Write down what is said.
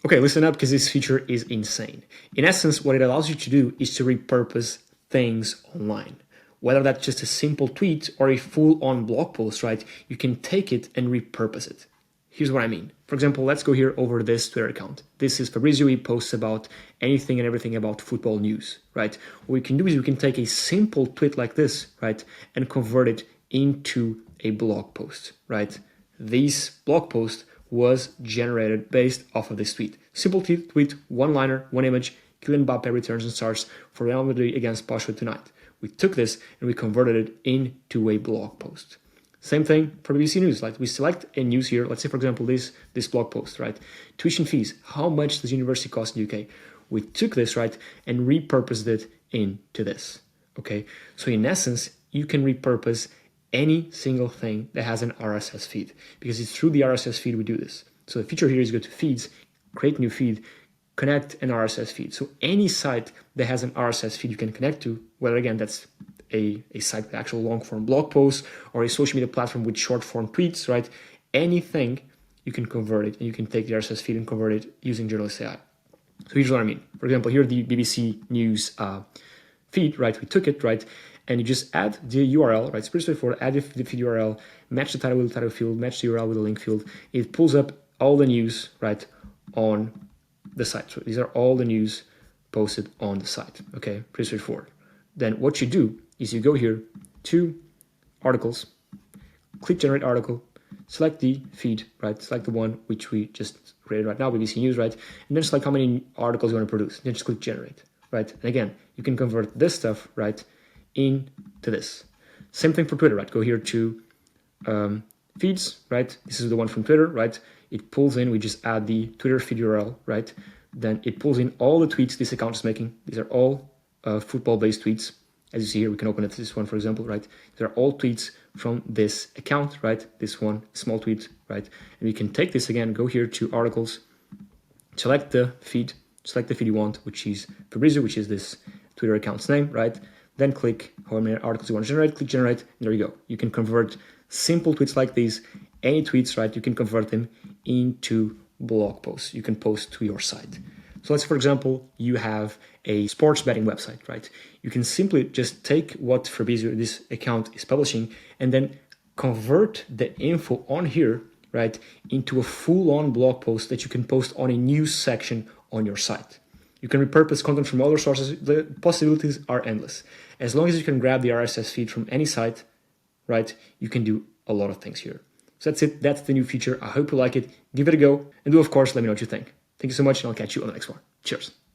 Okay, listen up because this feature is insane. In essence, what it allows you to do is to repurpose things online. Whether that's just a simple tweet or a full-on blog post, right? You can take it and repurpose it. Here's what I mean. For example, let's go here over this Twitter account. This is Fabrizio. He posts about anything and everything about football news, right? What we can do is we can take a simple tweet like this, right? And convert it into a blog post, right? This blog post was generated based off of this tweet. Simple tweet, one-liner, one image, Kylian Mbappe returns and starts for Real Madrid against Porto tonight. We took this and we converted it into a blog post. Same thing for BBC News. Like we select a news here. Let's say, for example, this blog post, right? Tuition fees. How much does university cost in the UK? We took this, right, and repurposed it into this. Okay. So in essence, you can repurpose any single thing that has an RSS feed, because it's through the RSS feed we do this. So the feature here is go to feeds, create new feed, connect an RSS feed. So any site that has an RSS feed you can connect to, whether again that's a site with actual long form blog posts or a social media platform with short form tweets, right? Anything you can convert it, and you can take the RSS feed and convert it using Journalist AI. So here's what I mean. For example, here the BBC News feed, right? We took it, right? And you just add the URL, right? It's pretty straightforward. Add the feed URL, match the title with the title field, match the URL with the link field. It pulls up all the news, right, on the site. So these are all the news posted on the site. Okay, pretty straightforward. Then what you do is you go here to articles, click generate article, select the feed, right? Select the one which we just created right now, BBC News, right? And then select how many articles you want to produce. Then just click generate, right? And again, you can convert this stuff, right, into this. Same thing for Twitter, right? Go here to feeds, right? This is the one from Twitter, right? It pulls in, we just add the Twitter feed URL, right? Then it pulls in all the tweets this account is making. These are all football-based tweets. As you see here, we can open it, this one, for example, right? These are all tweets from this account, right? This one, small tweet, right? And we can take this again, go here to articles, select the feed you want, which is Fabrizio, which is this Twitter account's name, right? Then click how many articles you want to generate, click generate, and there you go. You can convert simple tweets like these, any tweets, right? You can convert them into blog posts. You can post to your site. So let's, for example, you have a sports betting website, right? You can simply just take what Fabrizio, this account, is publishing and then convert the info on here, right, into a full-on blog post that you can post on a news section on your site. You can repurpose content from other sources. The possibilities are endless. As long as you can grab the RSS feed from any site, right, you can do a lot of things here. So that's it. That's the new feature. I hope you like it. Give it a go. And do, of course, let me know what you think. Thank you so much, and I'll catch you on the next one. Cheers.